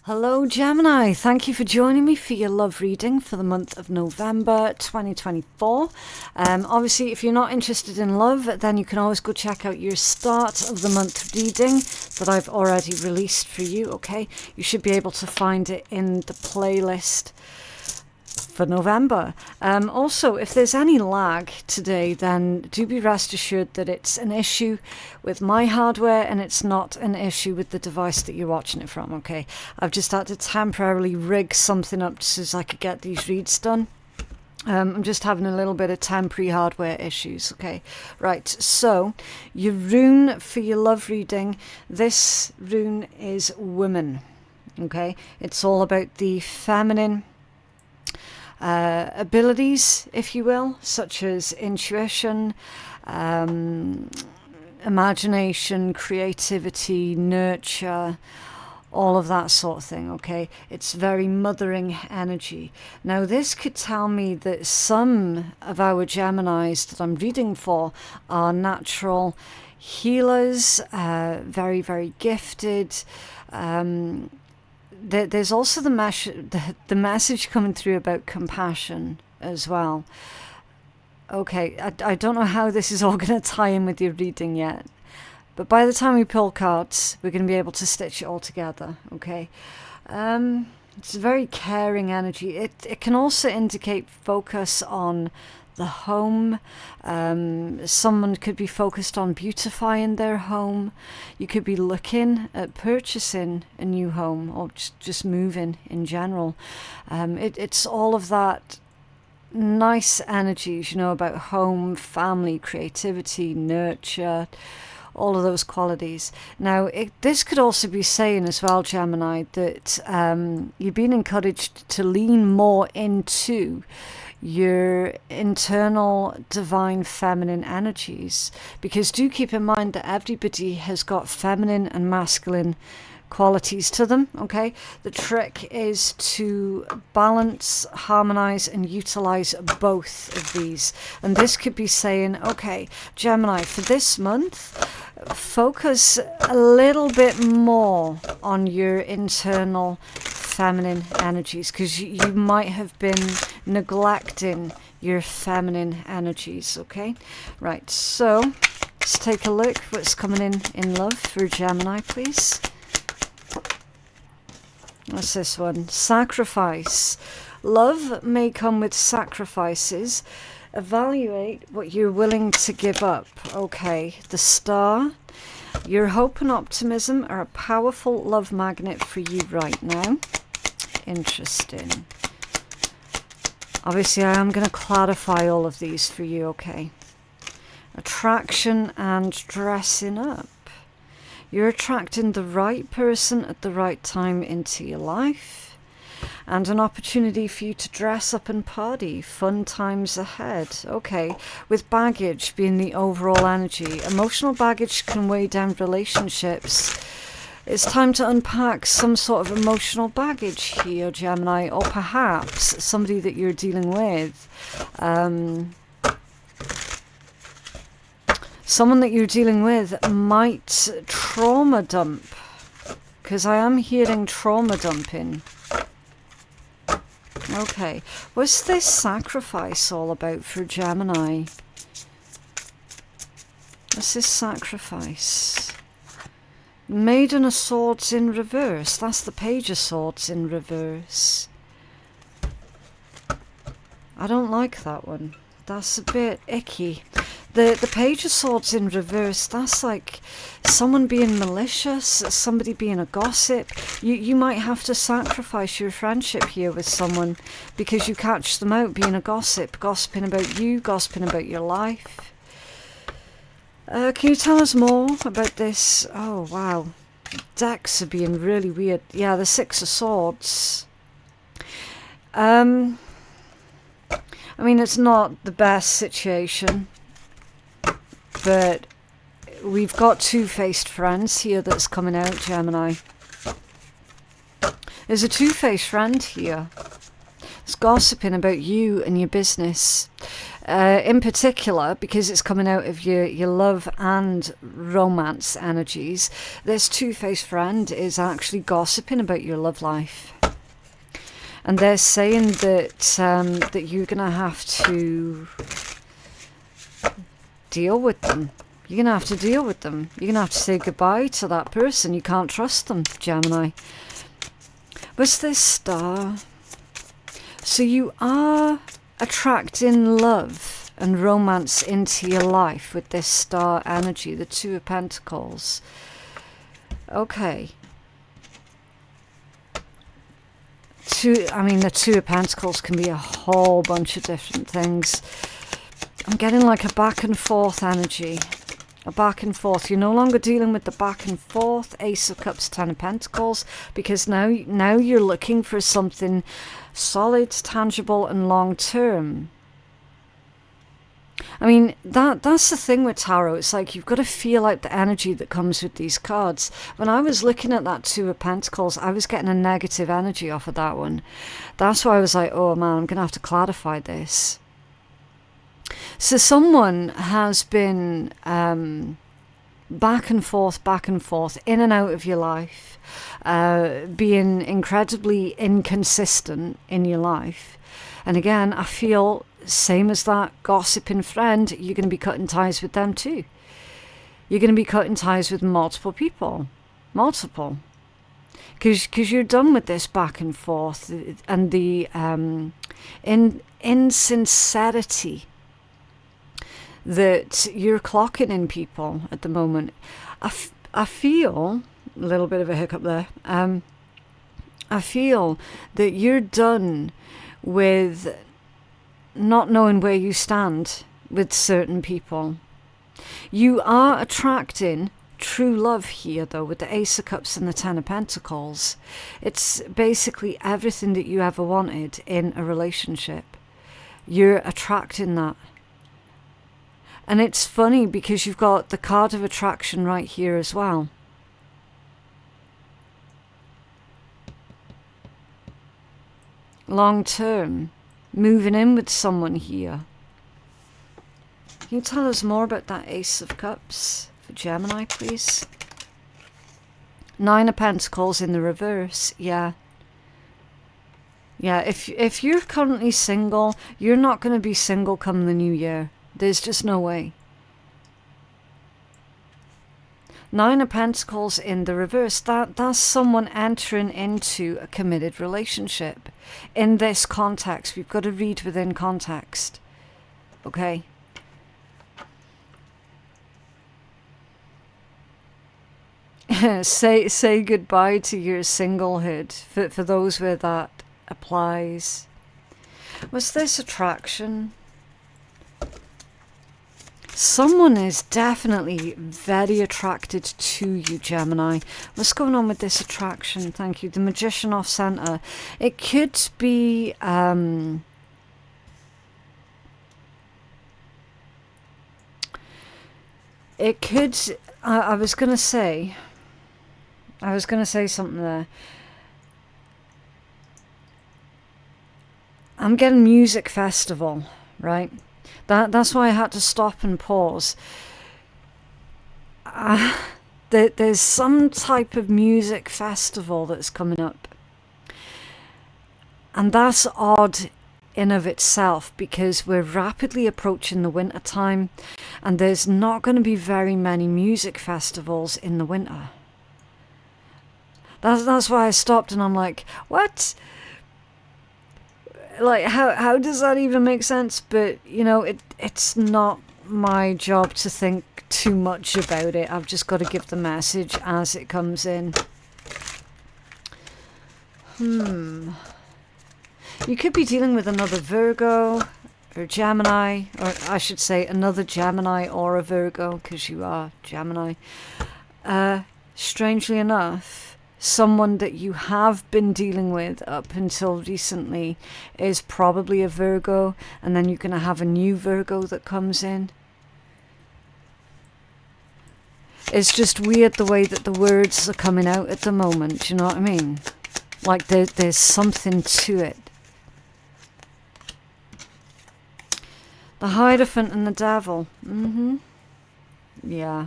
Hello Gemini, thank you for joining me for your love reading for the month of November 2024. Obviously, if you're not interested in love, then you can always go check out your start of the month reading that I've already released for you, okay? You should be able to find it in the playlist for November. Also, if there's any lag today, then do be rest assured that it's an issue with my hardware and it's not an issue with the device that you're watching it from, okay? I've just had to temporarily rig something up so as I could get these reads done. I'm just having a little bit of temporary hardware issues, okay? Right, so your rune for your love reading, this rune is woman, okay? It's all about the feminine abilities, if you will, such as intuition, imagination, creativity, nurture, all of that sort of thing, okay? It's very mothering energy. Now, this could tell me that some of our Geminis that I'm reading for are natural healers, very, very gifted. There's also the message coming through about compassion as well. Okay, I don't know how this is all going to tie in with your reading yet, but by the time we pull cards, we're going to be able to stitch it all together, okay? It's a very caring energy. It can also indicate focus on the home. Someone could be focused on beautifying their home. You could be looking at purchasing a new home or just moving in general. It's all of that nice energies, you know, about home, family, creativity, nurture, all of those qualities. Now, this could also be saying as well, Gemini, that you're being encouraged to lean more into your internal divine feminine energies, because do keep in mind that everybody has got feminine and masculine qualities to them, okay? The trick is to balance, harmonize, and utilize both of these. And this could be saying, okay, Gemini, for this month, focus a little bit more on your internal feminine energies, because you might have been neglecting your feminine energies, okay? Right, so let's take a look what's coming in love for Gemini, please. What's this one? Sacrifice. Love may come with sacrifices. Evaluate what you're willing to give up. Okay, the Star. Your hope and optimism are a powerful love magnet for you right now. Interesting. Obviously, I am going to clarify all of these for you, okay? Attraction and dressing up. You're attracting the right person at the right time into your life, and an opportunity for you to dress up and party. Fun times ahead. Okay, with baggage being the overall energy. Emotional baggage can weigh down relationships. It's time to unpack some sort of emotional baggage here, Gemini, or perhaps somebody that you're dealing with. Someone that you're dealing with might trauma dump, because I am hearing trauma dumping. Okay, what's this sacrifice all about for Gemini? What's this sacrifice? Maiden of Swords in reverse. That's the Page of Swords in reverse. I don't like that one. That's a bit icky. The Page of Swords in reverse, that's like someone being malicious, somebody being a gossip. You might have to sacrifice your friendship here with someone because you catch them out being a gossip, gossiping about you, gossiping about your life. Can you tell us more about this? Oh, wow. Decks are being really weird. Yeah, the Six of Swords. I mean, it's not the best situation, but we've got two-faced friends here that's coming out, Gemini. There's a two-faced friend here. It's gossiping about you and your business. In particular, because it's coming out of your love and romance energies, this two-faced friend is actually gossiping about your love life. And they're saying that that you're going to have to deal with them. You're going to have to deal with them. You're going to have to say goodbye to that person. You can't trust them, Gemini. What's this star? So you are attracting love and romance into your life with this star energy, the Two of Pentacles. Okay. The Two of Pentacles can be a whole bunch of different things. I'm getting like a back and forth energy. A back and forth. You're no longer dealing with the back and forth. Ace of Cups, Ten of Pentacles. Because now you're looking for something solid, tangible and long term. I mean, that's the thing with tarot. It's like you've got to feel out the energy that comes with these cards. When I was looking at that Two of Pentacles, I was getting a negative energy off of that one. That's why I was like, oh man, I'm going to have to clarify this. So someone has been back and forth, in and out of your life, being incredibly inconsistent in your life. And again, I feel, same as that gossiping friend, you're going to be cutting ties with them too. You're going to be cutting ties with multiple people. Multiple. Because you're done with this back and forth and the insincerity that you're clocking in people at the moment. I feel, a little bit of a hiccup there, I feel that you're done with not knowing where you stand with certain people. You are attracting true love here though, with the Ace of Cups and the Ten of Pentacles. It's basically everything that you ever wanted in a relationship. You're attracting that. And it's funny because you've got the card of attraction right here as well. Long term, moving in with someone here. Can you tell us more about that Ace of Cups for Gemini, please? Nine of Pentacles in the reverse, yeah. Yeah, if you're currently single, you're not going to be single come the new year. There's just no way. Nine of Pentacles in the reverse. That's someone entering into a committed relationship. In this context, we've got to read within context. Okay? say goodbye to your singlehood for those where that applies. What's this attraction? Someone is definitely very attracted to you, Gemini. What's going on with this attraction? Thank you. The Magician off center. It could be it could I was gonna say something there. I'm getting music festival, right? That's why I had to stop and pause. There's some type of music festival that's coming up. And that's odd in of itself because we're rapidly approaching the winter time and there's not going to be very many music festivals in the winter. That's why I stopped and I'm like, what? Like, how does that even make sense? But, you know, it's not my job to think too much about it. I've just got to give the message as it comes in. You could be dealing with another Virgo or Gemini, or I should say another Gemini or a Virgo, because you are Gemini. Strangely enough, someone that you have been dealing with up until recently is probably a Virgo, and then you're going to have a new Virgo that comes in. It's just weird the way that the words are coming out at the moment, do you know what I mean? Like there's something to it. A Hierophant and the Devil. Yeah.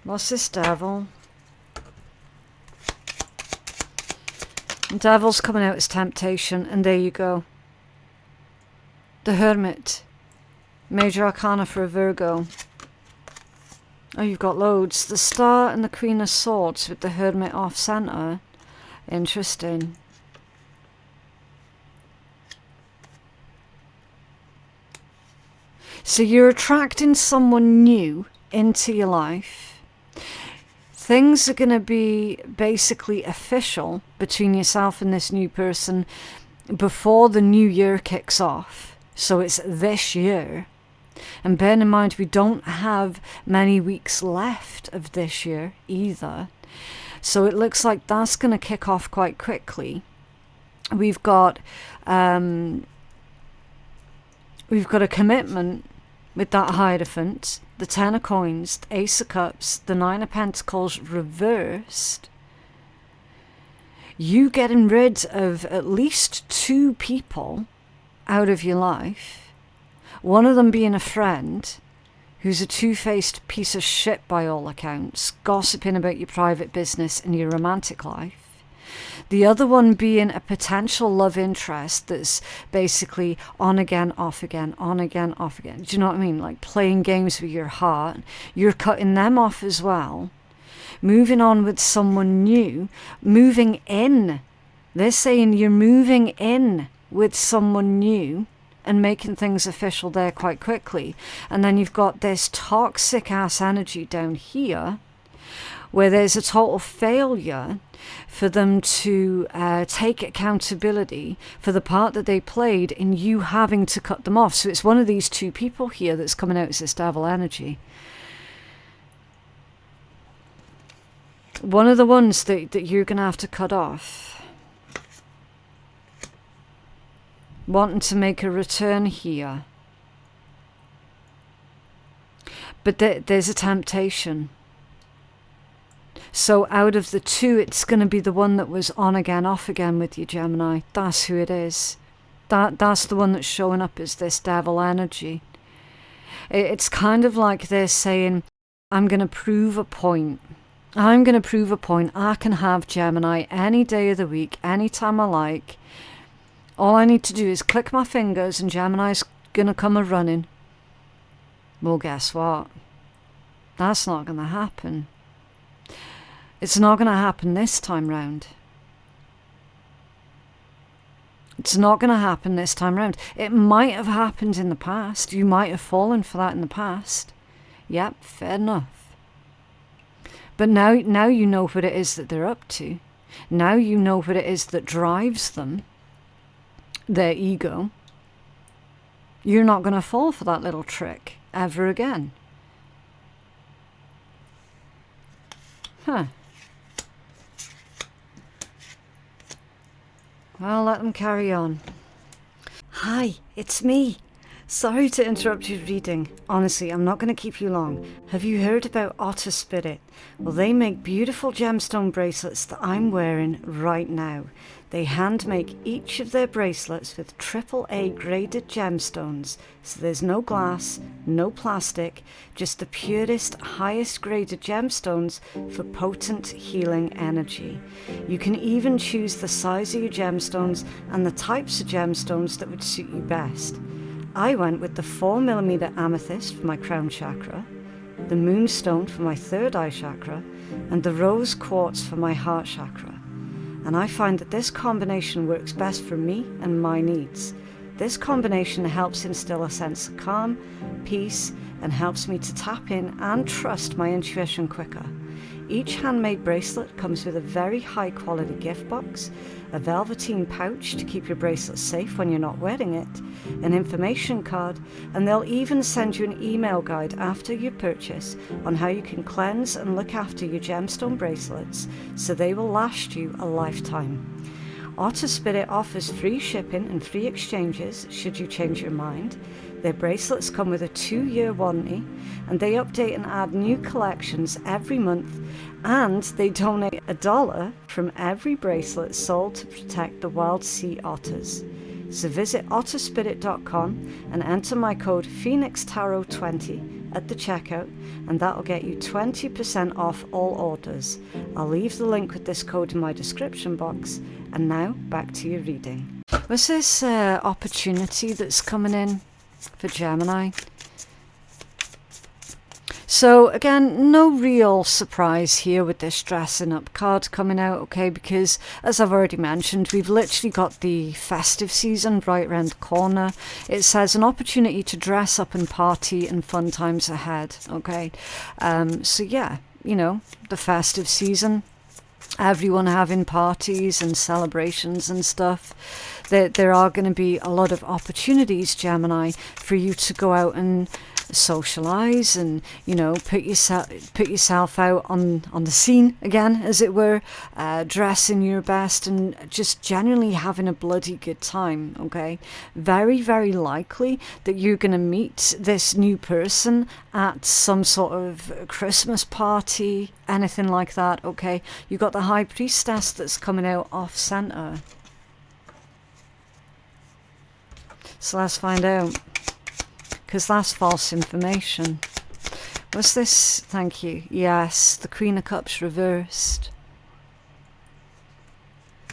What's this devil? Devil's coming out as temptation, and there you go. The Hermit. Major Arcana for a Virgo. Oh, you've got loads. The Star and the Queen of Swords with the Hermit off center. Interesting. So you're attracting someone new into your life. Things are going to be basically official between yourself and this new person before the new year kicks off. So it's this year. And bear in mind, we don't have many weeks left of this year either. So it looks like that's going to kick off quite quickly. We've got a commitment with that Hierophant, the Ten of Coins, the Ace of Cups, the Nine of Pentacles reversed. You getting rid of at least 2 people out of your life. One of them being a friend who's a two-faced piece of shit by all accounts, gossiping about your private business and your romantic life. The other one being a potential love interest that's basically on again, off again, on again, off again. Do you know what I mean? Like playing games with your heart. You're cutting them off as well. Moving on with someone new. Moving in. They're saying you're moving in with someone new and making things official there quite quickly. And then you've got this toxic ass energy down here where there's a total failure for them to take accountability for the part that they played in you having to cut them off. So it's one of these 2 people here that's coming out as this devil energy. One of the ones that you're going to have to cut off. Wanting to make a return here. But there's a temptation. So out of the 2, it's going to be the one that was on again, off again with you, Gemini. That's who it is. That's the one that's showing up as this devil energy. It's kind of like they're saying, I'm going to prove a point. I'm going to prove a point. I can have Gemini any day of the week, anytime I like. All I need to do is click my fingers and Gemini's going to come a-running. Well, guess what? That's not going to happen. It's not going to happen this time round. It's not going to happen this time round. It might have happened in the past. You might have fallen for that in the past. Yep, fair enough. But now you know what it is that they're up to. Now you know what it is that drives them. Their ego. You're not going to fall for that little trick ever again. Huh. Well, let them carry on. Hi, it's me. Sorry to interrupt your reading. Honestly, I'm not going to keep you long. Have you heard about Otter Spirit? Well, they make beautiful gemstone bracelets that I'm wearing right now. They hand make each of their bracelets with AAA graded gemstones. So there's no glass, no plastic, just the purest, highest graded gemstones for potent healing energy. You can even choose the size of your gemstones and the types of gemstones that would suit you best. I went with the 4mm amethyst for my crown chakra, the moonstone for my third eye chakra, and the rose quartz for my heart chakra. And I find that this combination works best for me and my needs. This combination helps instill a sense of calm, peace, and helps me to tap in and trust my intuition quicker. Each handmade bracelet comes with a very high quality gift box, a velveteen pouch to keep your bracelet safe when you're not wearing it, an information card, and they'll even send you an email guide after your purchase on how you can cleanse and look after your gemstone bracelets so they will last you a lifetime. Otter Spirit offers free shipping and free exchanges should you change your mind. Their bracelets come with a 2-year warranty, and they update and add new collections every month, and they donate $1 from every bracelet sold to protect the wild sea otters. So visit otterspirit.com and enter my code PhoenixTarot20 at the checkout, and that'll get you 20% off all orders. I'll leave the link with this code in my description box. And now, back to your reading. What's this opportunity that's coming in for Gemini? So again, no real surprise here with this dressing up card coming out, okay, because as I've already mentioned, we've literally got the festive season right around the corner. It says an opportunity to dress up and party and fun times ahead, okay. So yeah, you know, the festive season, everyone having parties and celebrations and stuff. There are going to be a lot of opportunities, Gemini, for you to go out and socialize and, you know, put yourself out on the scene again, as it were, dressing your best and just genuinely having a bloody good time, okay? Very, very likely that you're going to meet this new person at some sort of Christmas party, anything like that, okay? You got the High Priestess that's coming out off center. So let's find out, because that's false information. What's this? Thank you. Yes, the Queen of Cups reversed.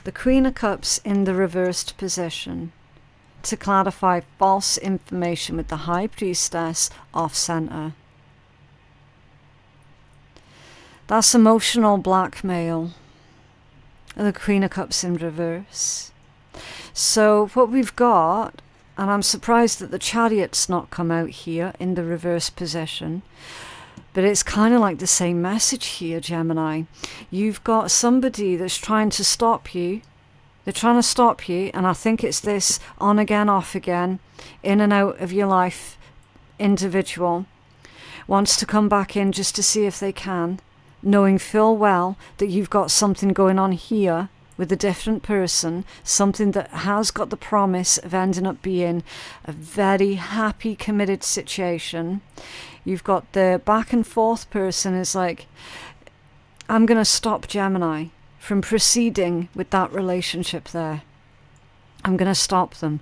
The Queen of Cups in the reversed position to clarify false information with the High Priestess off center. That's emotional blackmail. The Queen of Cups in reverse. So what we've got, and I'm surprised that the Chariot's not come out here in the reverse position, but it's kind of like the same message here, Gemini. You've got somebody that's trying to stop you. They're trying to stop you, and I think it's this on again, off again, in and out of your life individual. Wants to come back in just to see if they can, knowing full well that you've got something going on here with a different person, something that has got the promise of ending up being a very happy, committed situation. You've got the back and forth person is like, I'm going to stop Gemini from proceeding with that relationship there. I'm going to stop them.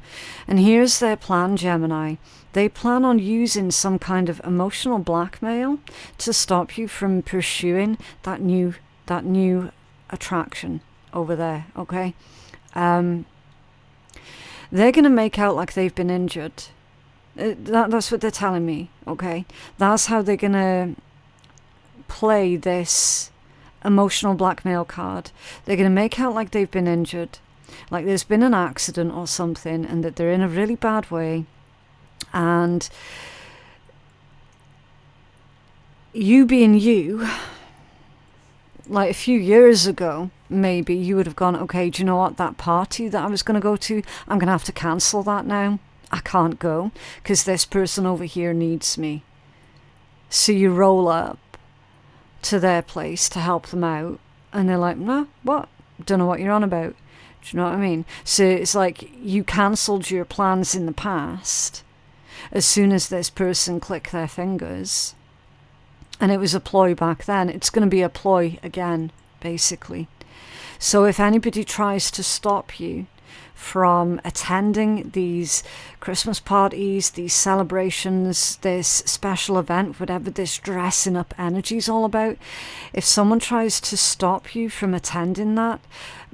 And here's their plan, Gemini. They plan on using some kind of emotional blackmail to stop you from pursuing that new attraction over there, okay? They're going to make out like they've been injured. That's what they're telling me, okay? That's how they're going to play this emotional blackmail card. They're going to make out like they've been injured, like there's been an accident or something, and that they're in a really bad way. And you being you, like a few years ago, maybe you would have gone, okay, do you know what, that party that I was going to go to, I'm going to have to cancel that now. I can't go because this person over here needs me. So you roll up to their place to help them out, and they're like, no, what? Don't know what you're on about. Do you know what I mean? So it's like you cancelled your plans in the past as soon as this person clicked their fingers. And it was a ploy back then. It's going to be a ploy again, basically. So if anybody tries to stop you from attending these Christmas parties, these celebrations, this special event, whatever this dressing up energy is all about, if someone tries to stop you from attending that,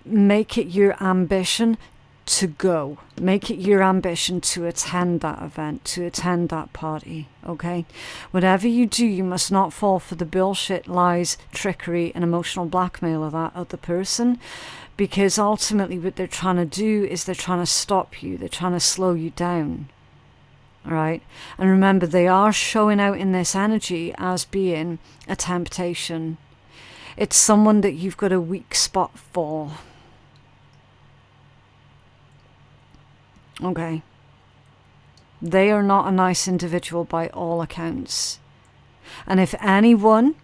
make it your ambition to go. Make it your ambition to attend that event, to attend that party, okay? Whatever you do, you must not fall for the bullshit, lies, trickery, and emotional blackmail of that other person, because ultimately what they're trying to do is they're trying to stop you. They're trying to slow you down, all right? And remember, they are showing out in this energy as being a temptation. It's someone that you've got a weak spot for. Okay. They are not a nice individual by all accounts. And if anyone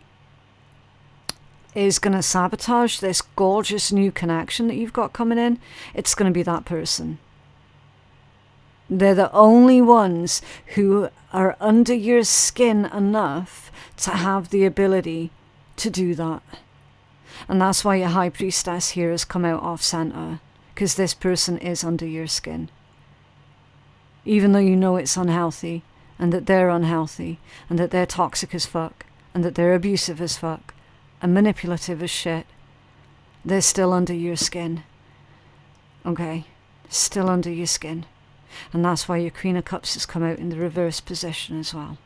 is going to sabotage this gorgeous new connection that you've got coming in, it's going to be that person. They're the only ones who are under your skin enough to have the ability to do that. And that's why your High Priestess here has come out off center, because this person is under your skin. even though you know it's unhealthy, and that they're unhealthy, and that they're toxic as fuck, and that they're abusive as fuck, and manipulative as shit. They're still under your skin. Okay? Still under your skin. And that's why your Queen of Cups has come out in the reverse position as well.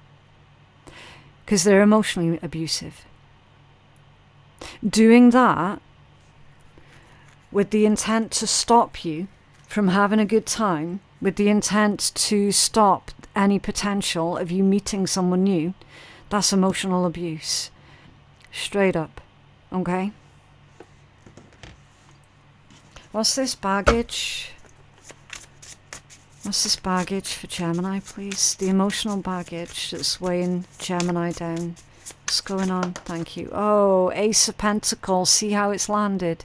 Because they're emotionally abusive. Doing that with the intent to stop you from having a good time, with the intent to stop any potential of you meeting someone new, that's emotional abuse. Straight up. Okay? What's this baggage? What's this baggage for Gemini, please? The emotional baggage that's weighing Gemini down. What's going on? Thank you. Oh, Ace of Pentacles. See how it's landed?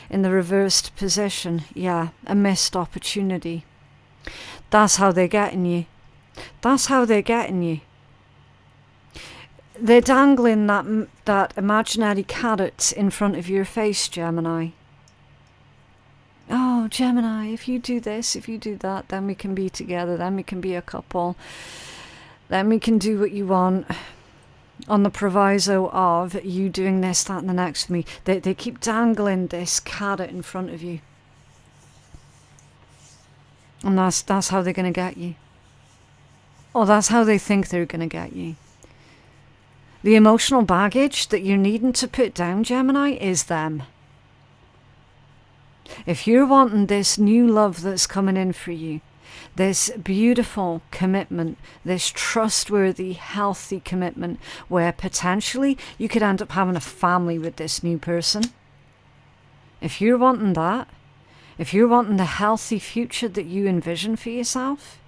In the reversed position. Yeah, a missed opportunity. That's how they're getting you. That's how they're getting you. They're dangling that imaginary carrot in front of your face, Gemini. Oh, Gemini, if you do this, if you do that, then we can be together, then we can be a couple, then we can do what you want, on the proviso of you doing this, that and the next for me. They keep dangling this carrot in front of you. And that's how they're going to get you. Or that's how they think they're going to get you. The emotional baggage that you're needing to put down, Gemini, is them. If you're wanting this new love that's coming in for you, this beautiful commitment, this trustworthy, healthy commitment, where potentially you could end up having a family with this new person. If you're wanting that, if you're wanting the healthy future that you envision for yourself,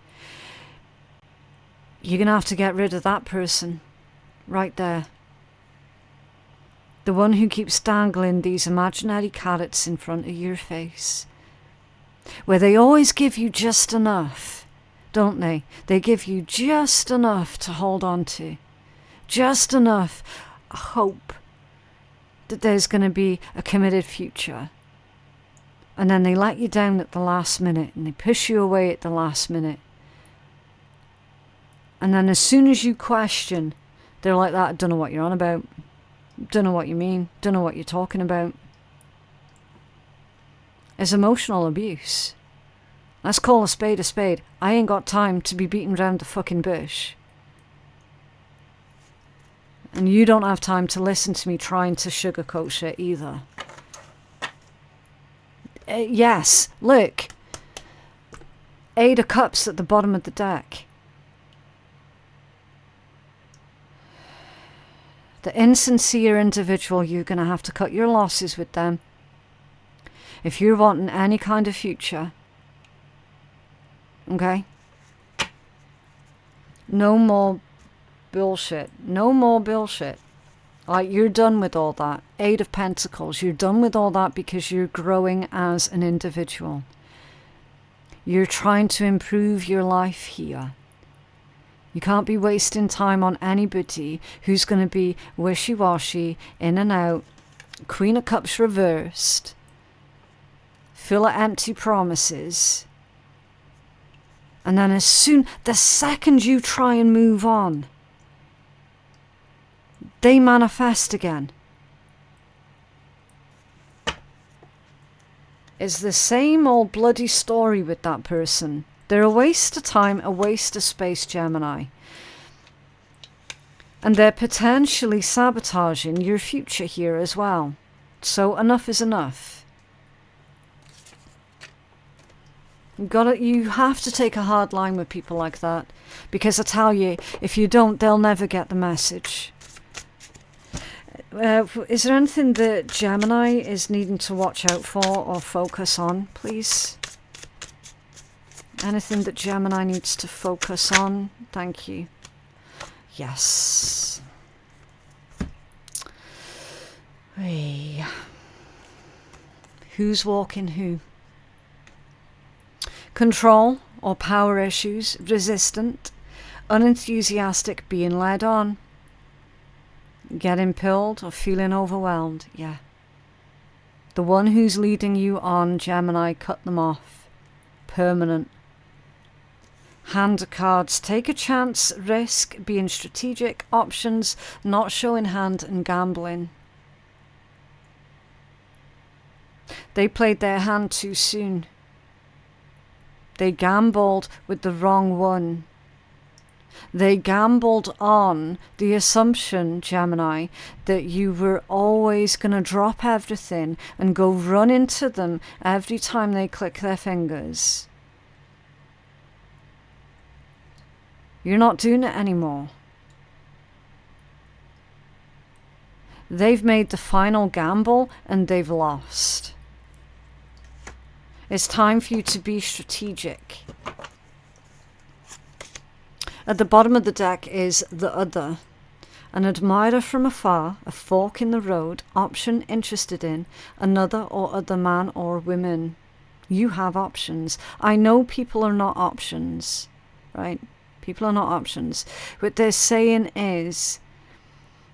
you're going to have to get rid of that person right there. The one who keeps dangling these imaginary carrots in front of your face. Where they always give you just enough, don't they? They give you just enough to hold on to. Just enough hope that there's going to be a committed future. And then they let you down at the last minute and they push you away at the last minute. And then as soon as you question, they're like that, I don't know what you're on about. Don't know what you mean. Don't know what you're talking about. It's emotional abuse. Let's call a spade a spade. I ain't got time to be beating around the fucking bush. And you don't have time to listen to me trying to sugarcoat shit either. Yes, look. 8 of Cups at the bottom of the deck. The insincere individual, you're going to have to cut your losses with them. If you're wanting any kind of future. Okay? No more bullshit. No more bullshit. Like, you're done with all that. 8 of Pentacles. You're done with all that because you're growing as an individual. You're trying to improve your life here. You can't be wasting time on anybody who's going to be wishy-washy, in and out, Queen of Cups reversed, full of empty promises. And then the second you try and move on, they manifest again. It's the same old bloody story with that person. They're a waste of time, a waste of space, Gemini. And they're potentially sabotaging your future here as well. So enough is enough. You have to take a hard line with people like that. Because I tell you, if you don't, they'll never get the message. Is there anything that Gemini is needing to watch out for or focus on, please? Anything that Gemini needs to focus on? Thank you. Yes. Hey. Who's walking who? Control or power issues, resistant, unenthusiastic, being led on. Getting pilled or feeling overwhelmed, yeah. The one who's leading you on, Gemini, cut them off. Permanent. Hand of cards. Take a chance, risk, being strategic, options, not showing hand, and gambling. They played their hand too soon. They gambled with the wrong one. They gambled on the assumption, Gemini, that you were always going to drop everything and go run into them every time they click their fingers. You're not doing it anymore. They've made the final gamble and they've lost. It's time for you to be strategic. At the bottom of the deck is the other. An admirer from afar, a fork in the road, option interested in, another or other man or woman. You have options. I know people are not options, right? People are not options. What they're saying is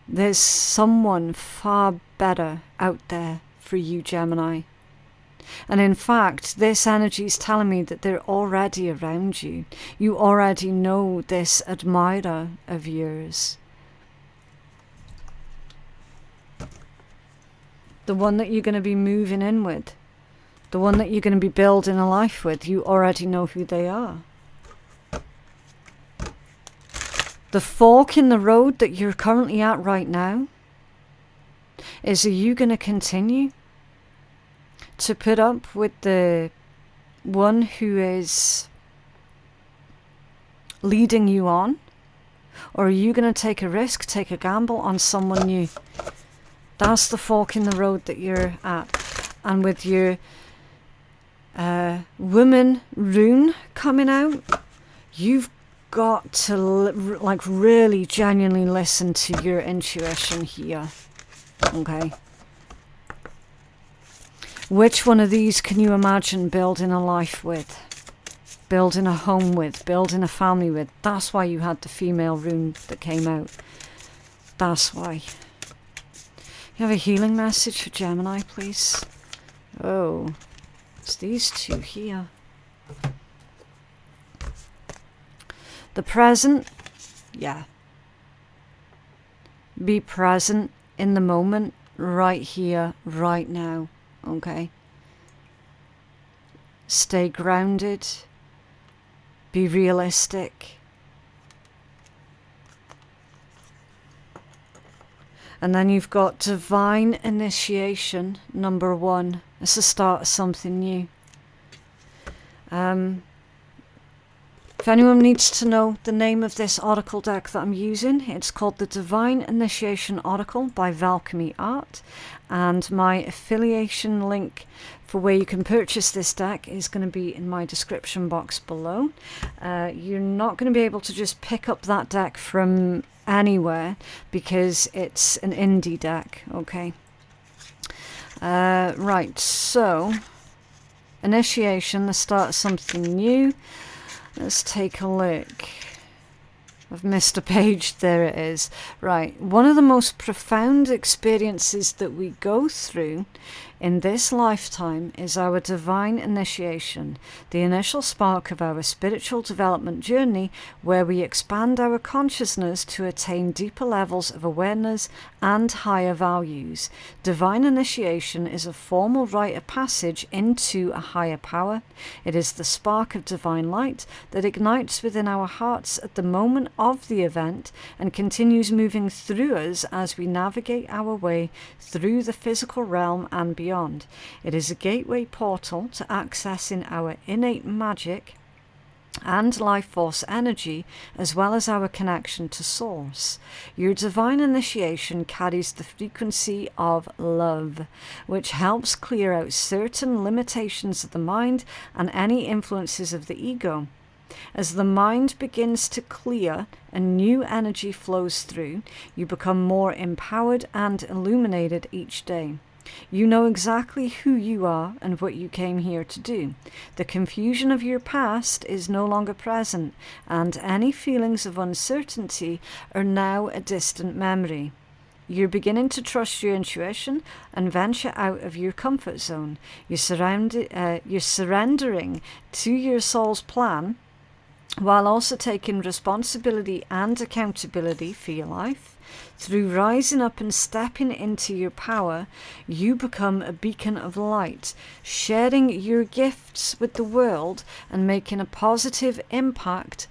there's someone far better out there for you, Gemini. And in fact, this energy is telling me that they're already around you. You already know this admirer of yours. The one that you're going to be moving in with. The one that you're going to be building a life with. You already know who they are. The fork in the road that you're currently at right now is, are you going to continue to put up with the one who is leading you on? Or are you going to take a risk, take a gamble on someone new? That's the fork in the road that you're at. And with your woman Rune coming out, you've got to like really genuinely listen to your intuition here. Okay. Which one of these can you imagine building a life with? Building a home with? Building a family with? That's why you had the female rune that came out. That's why. You have a healing message for Gemini, please? Oh, it's these two here. The present, yeah. Be present in the moment, right here, right now. Okay. Stay grounded. Be realistic. And then you've got divine initiation, number 1. It's the start of something new. If anyone needs to know the name of this oracle deck that I'm using, it's called the Divine Initiation Oracle by Valkyrie Art. And my affiliation link for where you can purchase this deck is going to be in my description box below. You're not going to be able to just pick up that deck from anywhere because it's an indie deck, okay? Right, so initiation, the start of something new. Let's take a look. I've missed a page. There it is. Right. One of the most profound experiences that we go through in this lifetime is our divine initiation, the initial spark of our spiritual development journey, where we expand our consciousness to attain deeper levels of awareness and higher values. Divine initiation is a formal rite of passage into a higher power. It is the spark of divine light that ignites within our hearts at the moment of the event and continues moving through us as we navigate our way through the physical realm and beyond. It is a gateway portal to accessing our innate magic and life force energy, as well as our connection to source. Your divine initiation carries the frequency of love, which helps clear out certain limitations of the mind and any influences of the ego. As the mind begins to clear and new energy flows through, you become more empowered and illuminated each day. You know exactly who you are and what you came here to do. The confusion of your past is no longer present, and any feelings of uncertainty are now a distant memory. You're beginning to trust your intuition and venture out of your comfort zone. You're surrendering to your soul's plan while also taking responsibility and accountability for your life. Through rising up and stepping into your power, you become a beacon of light, sharing your gifts with the world and making a positive impact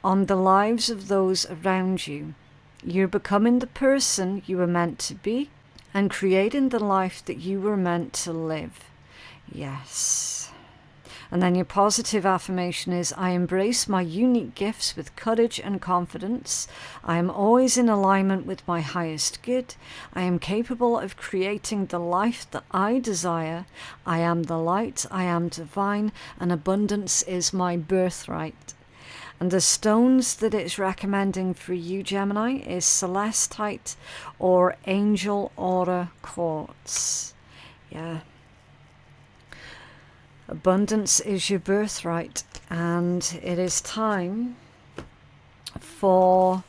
on the lives of those around you. You're becoming the person you were meant to be and creating the life that you were meant to live. Yes. And then your positive affirmation is, I embrace my unique gifts with courage and confidence. I am always in alignment with my highest good. I am capable of creating the life that I desire. I am the light. I am divine. And abundance is my birthright. And the stones that it's recommending for you, Gemini, is celestite or angel aura quartz. Yeah. Abundance is your birthright, and it is time for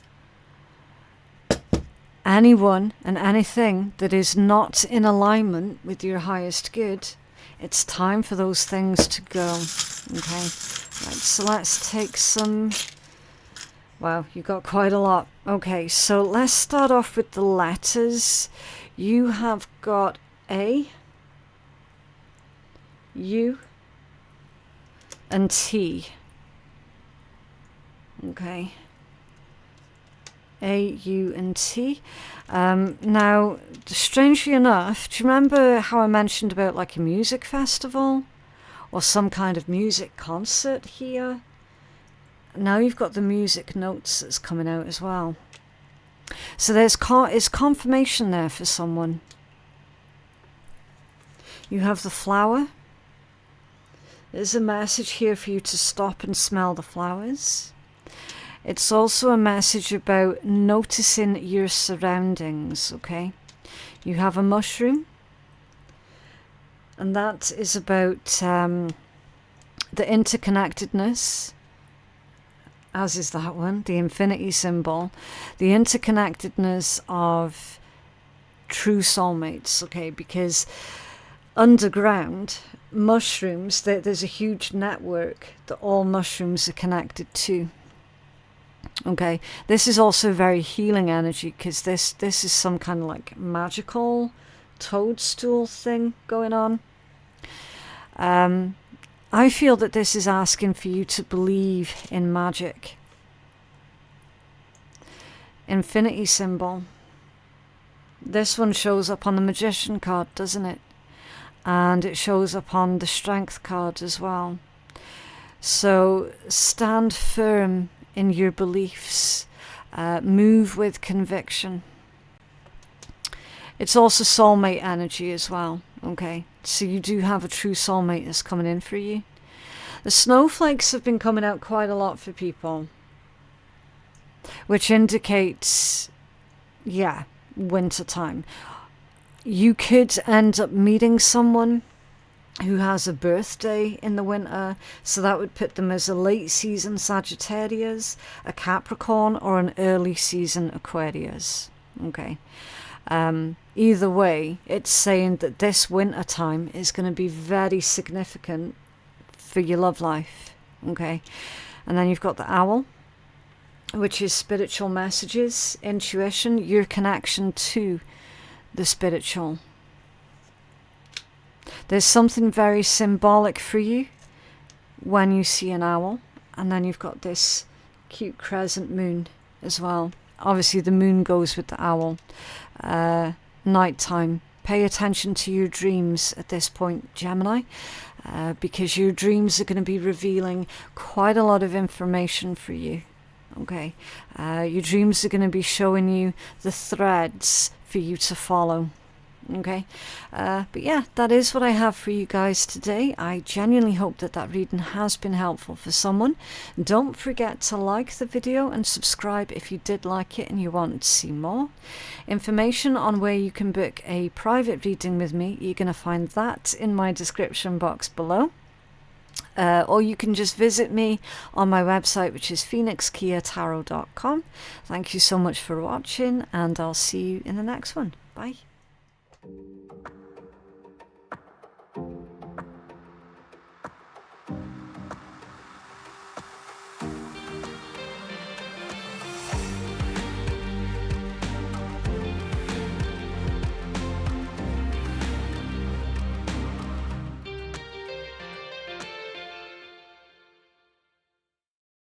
anyone and anything that is not in alignment with your highest good. It's time for those things to go. Okay, right, so let's take some. Wow, you got quite a lot. Okay, so let's start off with the letters. You have got A, U, and T. Okay. A, U, and T. Now, strangely enough, do you remember how I mentioned about like a music festival or some kind of music concert here? Now you've got the music notes that's coming out as well. So there's confirmation there for someone. You have the flower. There's a message here for you to stop and smell the flowers. It's also a message about noticing your surroundings, okay? You have a mushroom, and that is about the interconnectedness, as is that one, the infinity symbol, the interconnectedness of true soulmates, okay? Because underground, mushrooms, there's a huge network that all mushrooms are connected to. Okay, this is also very healing energy, because this is some kind of like magical toadstool thing going on. I feel that this is asking for you to believe in magic. Infinity symbol. This one shows up on the Magician card, doesn't it? And it shows up on the Strength card as well. So stand firm in your beliefs. Move with conviction. It's also soulmate energy as well. Okay, so you do have a true soulmate that's coming in for you. The snowflakes have been coming out quite a lot for people, which indicates, yeah, winter time. You could end up meeting someone who has a birthday in the winter, so that would put them as a late season Sagittarius, a Capricorn, or an early season Aquarius. Okay. Either way, it's saying that this winter time is going to be very significant for your love life. Okay. And then you've got the owl, which is spiritual messages, intuition, your connection to the spiritual. There's something very symbolic for you when you see an owl. And then you've got this cute crescent moon as well. Obviously the moon goes with the owl. Nighttime. Pay attention to your dreams at this point, Gemini, because your dreams are going to be revealing quite a lot of information for you. Okay. Your dreams are going to be showing you the threads for you to follow. Okay, but yeah, that is what I have for you guys today. I genuinely hope that that reading has been helpful for someone. Don't forget to like the video and subscribe if you did like it and you want to see more. Information on where you can book a private reading with me, you're going to find that in my description box below. Or you can just visit me on my website, which is phoenixkeiatarot.com. Thank you so much for watching, and I'll see you in the next one. Bye.